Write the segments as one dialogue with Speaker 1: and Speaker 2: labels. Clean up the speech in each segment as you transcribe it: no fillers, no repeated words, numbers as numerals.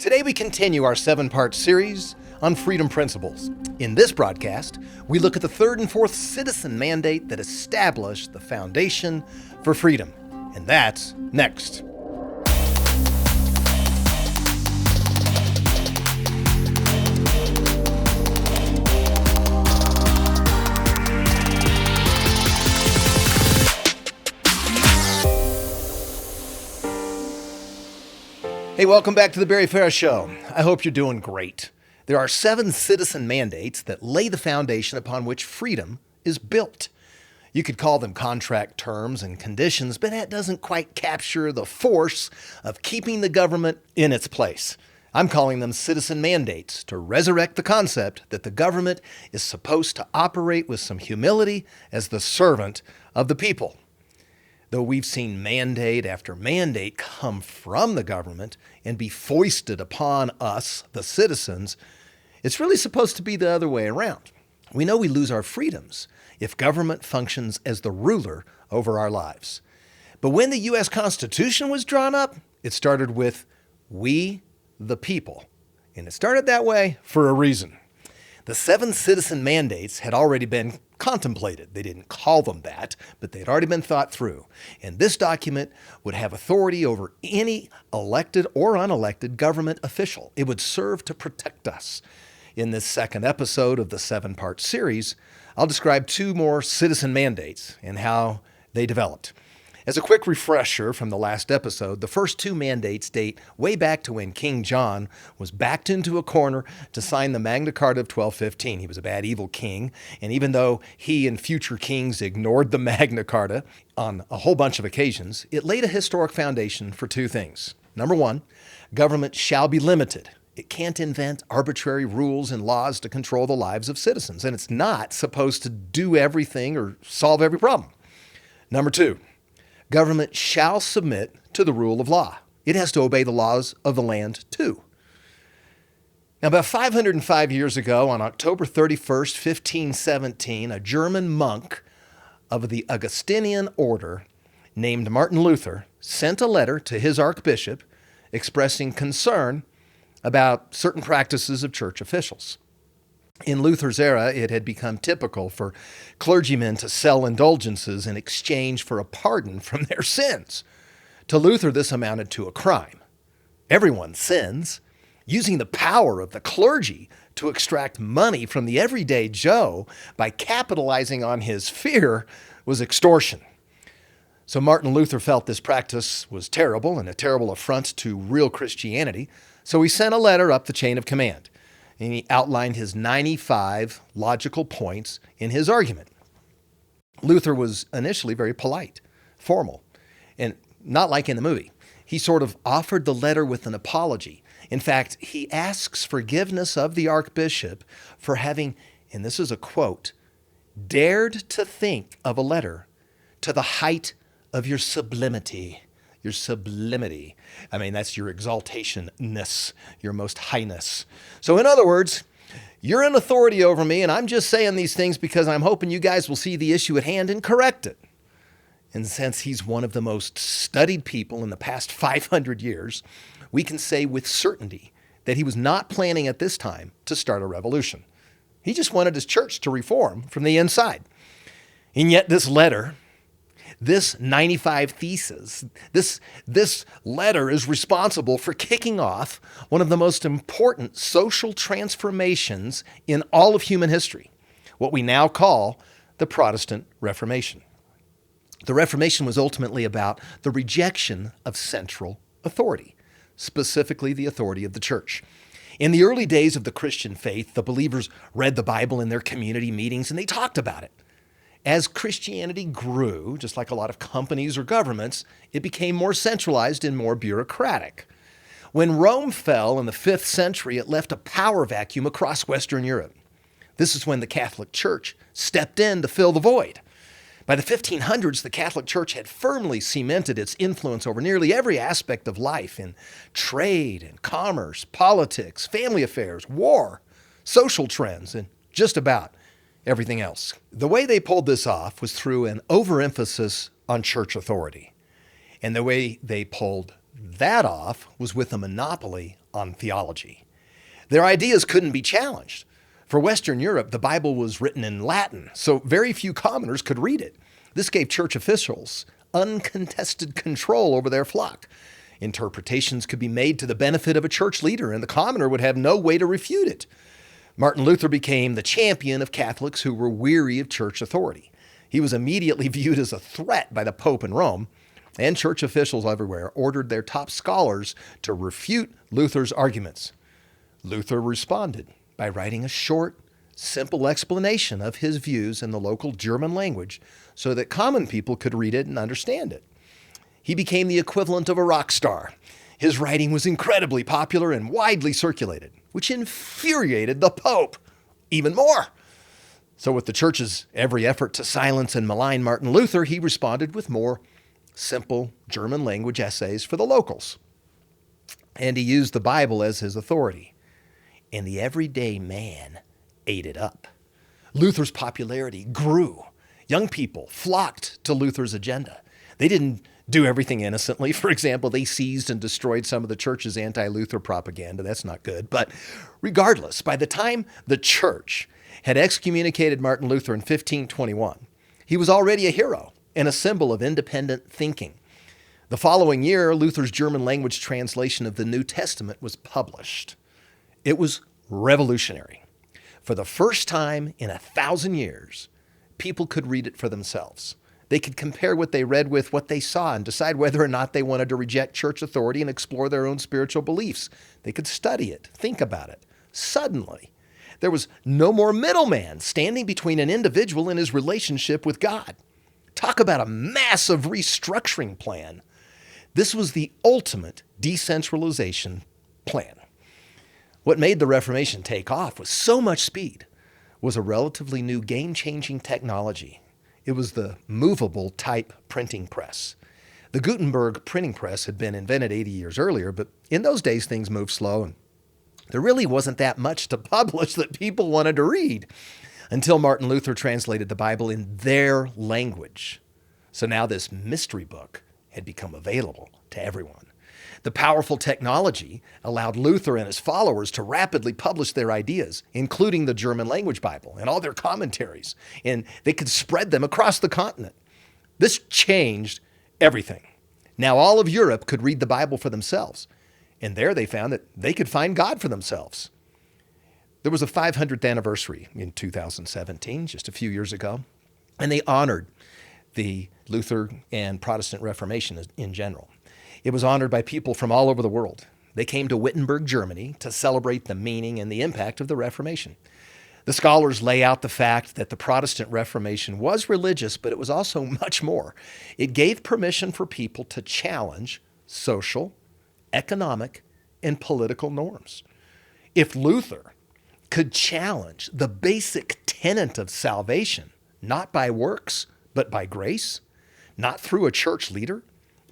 Speaker 1: Today we continue our 7-part series on freedom principles. In this broadcast, we look at the third and fourth citizen mandate that established the foundation for freedom. And that's next. Hey, welcome back to the Farah Show. I hope you're doing great. There are 7 citizen mandates that lay the foundation upon which freedom is built. You could call them contract terms and conditions, but that doesn't quite capture the force of keeping the government in its place. I'm calling them citizen mandates to resurrect the concept that the government is supposed to operate with some humility as the servant of the people. Though we've seen mandate after mandate come from the government and be foisted upon us, the citizens, it's really supposed to be the other way around. We know we lose our freedoms if government functions as the ruler over our lives. But when the U.S. Constitution was drawn up, it started with we, the people. And it started that way for a reason. The 7 citizen mandates had already been contemplated. They didn't call them that, but they'd already been thought through. And this document would have authority over any elected or unelected government official. It would serve to protect us. In this second episode of the 7-part series, I'll describe 2 more citizen mandates and how they developed. As a quick refresher from the last episode, the first 2 mandates date way back to when King John was backed into a corner to sign the Magna Carta of 1215. He was a bad, evil king, and even though he and future kings ignored the Magna Carta on a whole bunch of occasions, it laid a historic foundation for 2 things. Number 1, government shall be limited. It can't invent arbitrary rules and laws to control the lives of citizens, and it's not supposed to do everything or solve every problem. Number 2, government shall submit to the rule of law. It has to obey the laws of the land too. Now, about 505 years ago, on October 31st, 1517, a German monk of the Augustinian order named Martin Luther sent a letter to his archbishop expressing concern about certain practices of church officials. In Luther's era, it had become typical for clergymen to sell indulgences in exchange for a pardon from their sins. To Luther, this amounted to a crime. Everyone sins. Using the power of the clergy to extract money from the everyday Joe by capitalizing on his fear was extortion. So Martin Luther felt this practice was terrible and a terrible affront to real Christianity, so he sent a letter up the chain of command. And he outlined his 95 logical points in his argument. Luther was initially very polite, formal, and not like in the movie. He sort of offered the letter with an apology. In fact, he asks forgiveness of the archbishop for having, and this is a quote, dared to think of a letter to the height of your sublimity. Your sublimity. I mean, that's your exaltationness, your most highness. So in other words, you're in authority over me, and I'm just saying these things because I'm hoping you guys will see the issue at hand and correct it. And since he's one of the most studied people in the past 500 years, we can say with certainty that he was not planning at this time to start a revolution. He just wanted his church to reform from the inside. And yet this letter, this 95 theses, this letter is responsible for kicking off one of the most important social transformations in all of human history, what we now call the Protestant Reformation. The Reformation was ultimately about the rejection of central authority, specifically the authority of the church. In the early days of the Christian faith, the believers read the Bible in their community meetings and they talked about it. As Christianity grew, just like a lot of companies or governments, it became more centralized and more bureaucratic. When Rome fell in the 5th century, it left a power vacuum across Western Europe. This is when the Catholic Church stepped in to fill the void. By the 1500s, the Catholic Church had firmly cemented its influence over nearly every aspect of life in trade and commerce, politics, family affairs, war, social trends, and just about everything else. The way they pulled this off was through an overemphasis on church authority. And the way they pulled that off was with a monopoly on theology. Their ideas couldn't be challenged. For Western Europe, the Bible was written in Latin, so very few commoners could read it. This gave church officials uncontested control over their flock. Interpretations could be made to the benefit of a church leader, and the commoner would have no way to refute it. Martin Luther became the champion of Catholics who were weary of church authority. He was immediately viewed as a threat by the Pope in Rome, and church officials everywhere ordered their top scholars to refute Luther's arguments. Luther responded by writing a short, simple explanation of his views in the local German language so that common people could read it and understand it. He became the equivalent of a rock star. His writing was incredibly popular and widely circulated, which infuriated the Pope even more. So with the church's every effort to silence and malign Martin Luther, he responded with more simple German language essays for the locals. And he used the Bible as his authority. And the everyday man ate it up. Luther's popularity grew. Young people flocked to Luther's agenda. They didn't do everything innocently. For example, they seized and destroyed some of the church's anti-Luther propaganda. That's not good. But regardless, by the time the church had excommunicated Martin Luther in 1521, he was already a hero and a symbol of independent thinking. The following year, Luther's German language translation of the New Testament was published. It was revolutionary. For the first time in 1,000 years, people could read it for themselves. They could compare what they read with what they saw and decide whether or not they wanted to reject church authority and explore their own spiritual beliefs. They could study it, think about it. Suddenly, there was no more middleman standing between an individual and his relationship with God. Talk about a massive restructuring plan. This was the ultimate decentralization plan. What made the Reformation take off with so much speed was a relatively new game-changing technology. It was the movable type printing press. The Gutenberg printing press had been invented 80 years earlier, but in those days things moved slow and there really wasn't that much to publish that people wanted to read until Martin Luther translated the Bible in their language. So now this mystery book had become available to everyone. The powerful technology allowed Luther and his followers to rapidly publish their ideas, including the German language Bible and all their commentaries, and they could spread them across the continent. This changed everything. Now all of Europe could read the Bible for themselves, and there they found that they could find God for themselves. There was a 500th anniversary in 2017, just a few years ago, and they honored the Luther and Protestant Reformation in general. It was honored by people from all over the world. They came to Wittenberg, Germany, to celebrate the meaning and the impact of the Reformation. The scholars lay out the fact that the Protestant Reformation was religious, but it was also much more. It gave permission for people to challenge social, economic, and political norms. If Luther could challenge the basic tenet of salvation, not by works, but by grace, not through a church leader,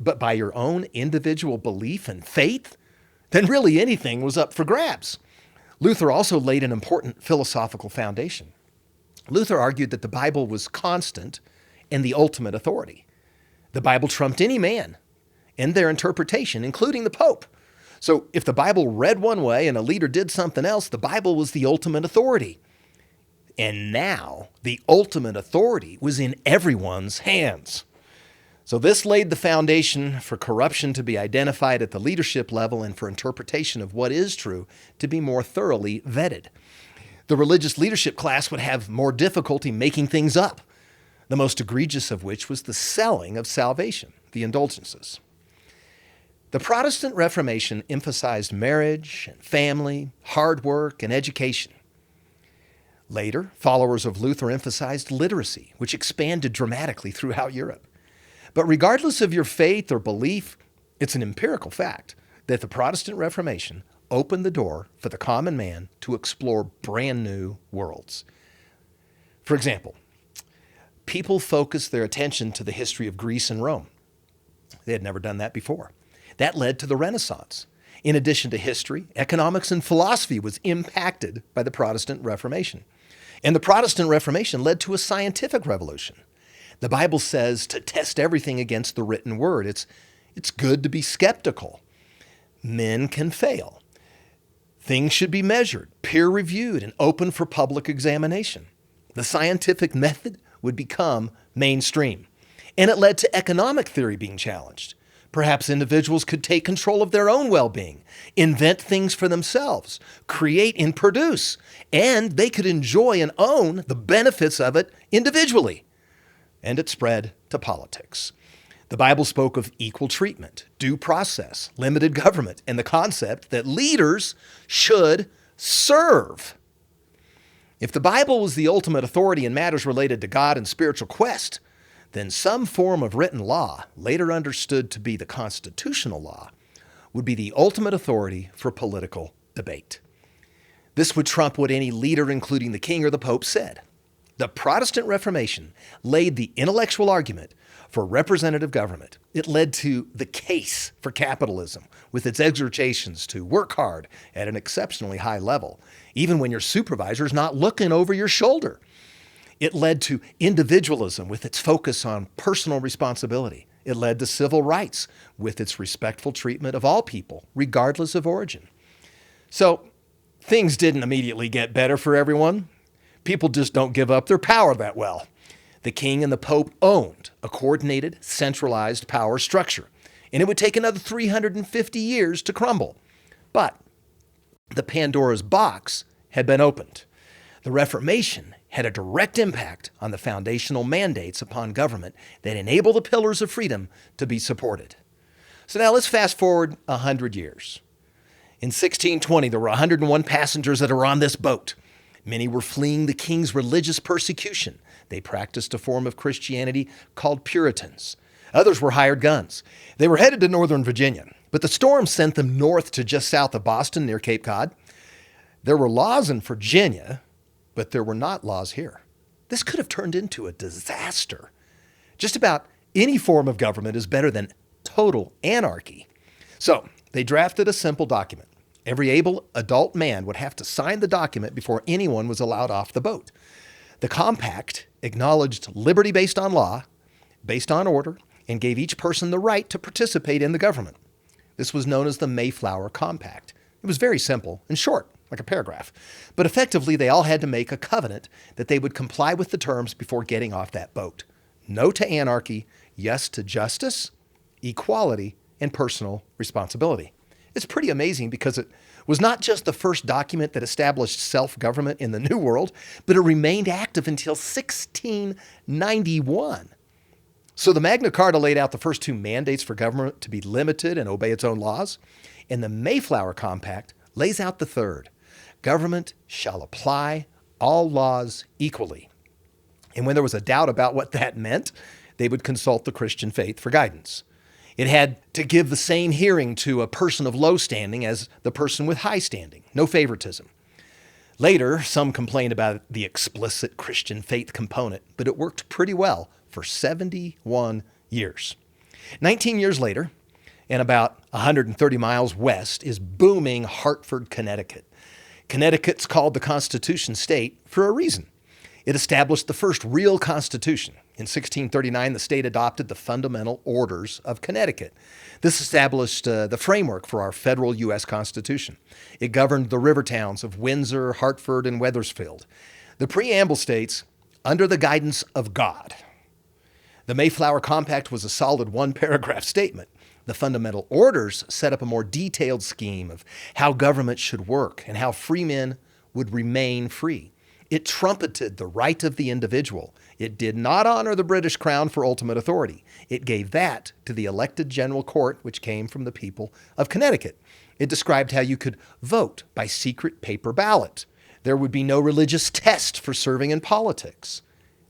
Speaker 1: but by your own individual belief and faith, then really anything was up for grabs. Luther also laid an important philosophical foundation. Luther argued that the Bible was constant and the ultimate authority. The Bible trumped any man and their interpretation, including the Pope. So if the Bible read one way and a leader did something else, the Bible was the ultimate authority. And now the ultimate authority was in everyone's hands. So this laid the foundation for corruption to be identified at the leadership level and for interpretation of what is true to be more thoroughly vetted. The religious leadership class would have more difficulty making things up, the most egregious of which was the selling of salvation, the indulgences. The Protestant Reformation emphasized marriage and family, hard work, and education. Later, followers of Luther emphasized literacy, which expanded dramatically throughout Europe. But regardless of your faith or belief, it's an empirical fact that the Protestant Reformation opened the door for the common man to explore brand new worlds. For example, people focused their attention to the history of Greece and Rome. They had never done that before. That led to the Renaissance. In addition to history, economics and philosophy was impacted by the Protestant Reformation. And the Protestant Reformation led to a scientific revolution. The Bible says to test everything against the written word. It's good to be skeptical. Men can fail. Things should be measured, peer-reviewed, and open for public examination. The scientific method would become mainstream. And it led to economic theory being challenged. Perhaps individuals could take control of their own well-being, invent things for themselves, create and produce, and they could enjoy and own the benefits of it individually. And it spread to politics. The Bible spoke of equal treatment, due process, limited government, and the concept that leaders should serve. If the Bible was the ultimate authority in matters related to God and spiritual quest, then some form of written law, later understood to be the constitutional law, would be the ultimate authority for political debate. This would trump what any leader, including the king or the pope, said. The Protestant Reformation laid the intellectual argument for representative government. It led to the case for capitalism, with its exhortations to work hard at an exceptionally high level, even when your supervisor is not looking over your shoulder. It led to individualism with its focus on personal responsibility. It led to civil rights with its respectful treatment of all people, regardless of origin. So things didn't immediately get better for everyone. People just don't give up their power that well. The king and the pope owned a coordinated, centralized power structure, and it would take another 350 years to crumble. But the Pandora's box had been opened. The Reformation had a direct impact on the foundational mandates upon government that enable the pillars of freedom to be supported. So now let's fast forward 100 years. In 1620, there were 101 passengers that were on this boat. Many were fleeing the king's religious persecution. They practiced a form of Christianity called Puritans. Others were hired guns. They were headed to Northern Virginia, but the storm sent them north to just south of Boston near Cape Cod. There were laws in Virginia, but there were not laws here. This could have turned into a disaster. Just about any form of government is better than total anarchy. So they drafted a simple document. Every able adult man would have to sign the document before anyone was allowed off the boat. The compact acknowledged liberty based on law, based on order, and gave each person the right to participate in the government. This was known as the Mayflower Compact. It was very simple and short, like a paragraph. But effectively, they all had to make a covenant that they would comply with the terms before getting off that boat. No to anarchy, yes to justice, equality, and personal responsibility. It's pretty amazing because it was not just the first document that established self-government in the New World, but it remained active until 1691. So the Magna Carta laid out the first two mandates for government to be limited and obey its own laws, and the Mayflower Compact lays out the third. Government shall apply all laws equally. And when there was a doubt about what that meant, they would consult the Christian faith for guidance. It had to give the same hearing to a person of low standing as the person with high standing. No favoritism. Later, some complained about the explicit Christian faith component, but it worked pretty well for 71 years. 19 years later, and about 130 miles west, is booming Hartford, Connecticut. Connecticut's called the Constitution State for a reason. It established the first real constitution. In 1639, the state adopted the Fundamental Orders of Connecticut. This established the framework for our federal U.S. Constitution. It governed the river towns of Windsor, Hartford, and Wethersfield. The preamble states, under the guidance of God. The Mayflower Compact was a solid one-paragraph statement. The Fundamental Orders set up a more detailed scheme of how government should work and how free men would remain free. It trumpeted the right of the individual. It did not honor the British crown for ultimate authority. It gave that to the elected general court, which came from the people of Connecticut. It described how you could vote by secret paper ballot. There would be no religious test for serving in politics.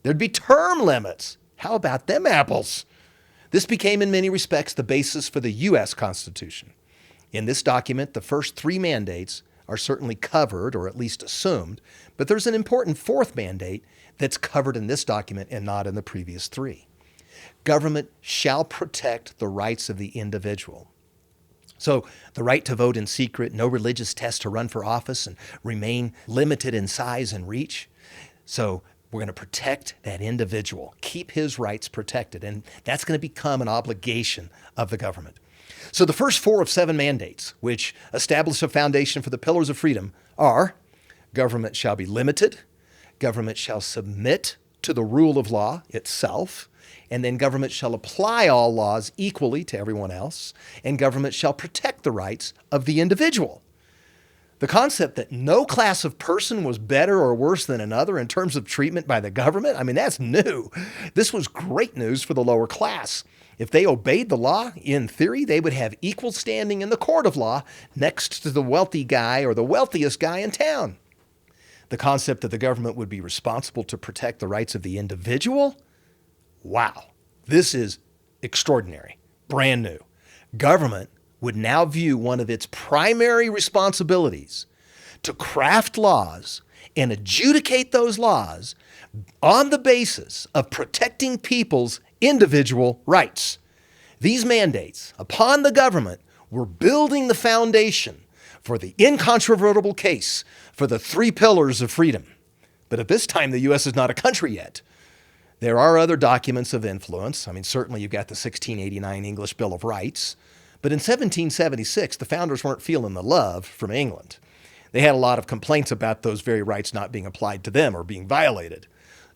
Speaker 1: There'd be term limits. How about them apples? This became in many respects the basis for the U.S. Constitution. In this document, the first three mandates are certainly covered, or at least assumed, but there's an important fourth mandate that's covered in this document and not in the previous three. Government shall protect the rights of the individual. So the right to vote in secret, no religious test to run for office, and remain limited in size and reach. So we're going to protect that individual, keep his rights protected, and that's going to become an obligation of the government. So the first 4 of 7 mandates, which establish a foundation for the pillars of freedom, are government shall be limited, government shall submit to the rule of law itself, and then government shall apply all laws equally to everyone else, and government shall protect the rights of the individual. The concept that no class of person was better or worse than another in terms of treatment by the government, I mean, that's new. This was great news for the lower class. If they obeyed the law, in theory, they would have equal standing in the court of law next to the wealthy guy or the wealthiest guy in town. The concept that the government would be responsible to protect the rights of the individual? Wow, this is extraordinary, brand new. Government would now view one of its primary responsibilities to craft laws and adjudicate those laws on the basis of protecting people's individual rights. These mandates upon the government were building the foundation for the incontrovertible case for the 3 pillars of freedom. But at this time, the U.S. is not a country yet. There are other documents of influence. I mean, certainly you've got the 1689 English Bill of Rights. But in 1776, the founders weren't feeling the love from England. They had a lot of complaints about those very rights not being applied to them or being violated.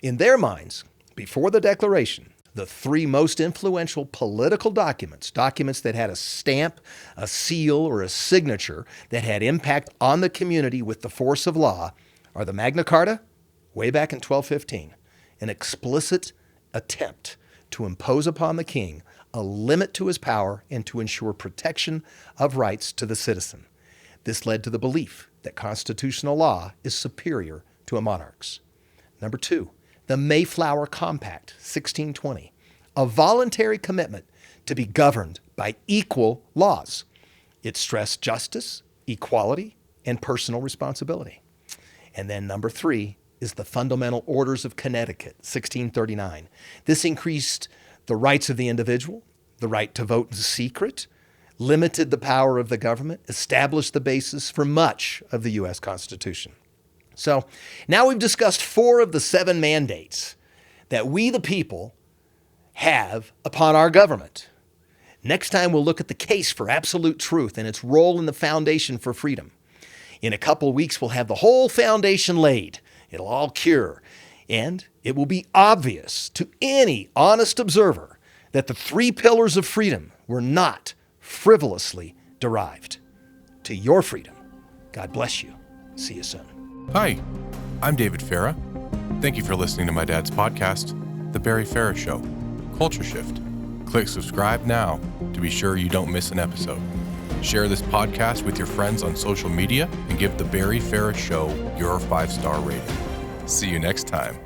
Speaker 1: In their minds, before the Declaration, the 3 most influential political documents that had a stamp, a seal, or a signature that had impact on the community with the force of law are the Magna Carta, way back in 1215, an explicit attempt to impose upon the king a limit to his power and to ensure protection of rights to the citizen. This led to the belief that constitutional law is superior to a monarch's. Number 2, the Mayflower Compact, 1620, a voluntary commitment to be governed by equal laws. It stressed justice, equality, and personal responsibility. And then number 3 is the Fundamental Orders of Connecticut, 1639. This increased the rights of the individual, the right to vote in secret, limited the power of the government, established the basis for much of the U.S. Constitution. So now we've discussed 4 of the 7 mandates that we, the people, have upon our government. Next time we'll look at the case for absolute truth and its role in the foundation for freedom. In a couple of weeks, we'll have the whole foundation laid. It'll all cure. And it will be obvious to any honest observer that the 3 pillars of freedom were not frivolously derived. To your freedom, God bless you. See you soon.
Speaker 2: Hi, I'm David Farah. Thank you for listening to my dad's podcast, The Barry Farah Show, Culture Shift. Click subscribe now to be sure you don't miss an episode. Share this podcast with your friends on social media and give The Barry Farah Show your 5-star rating. See you next time.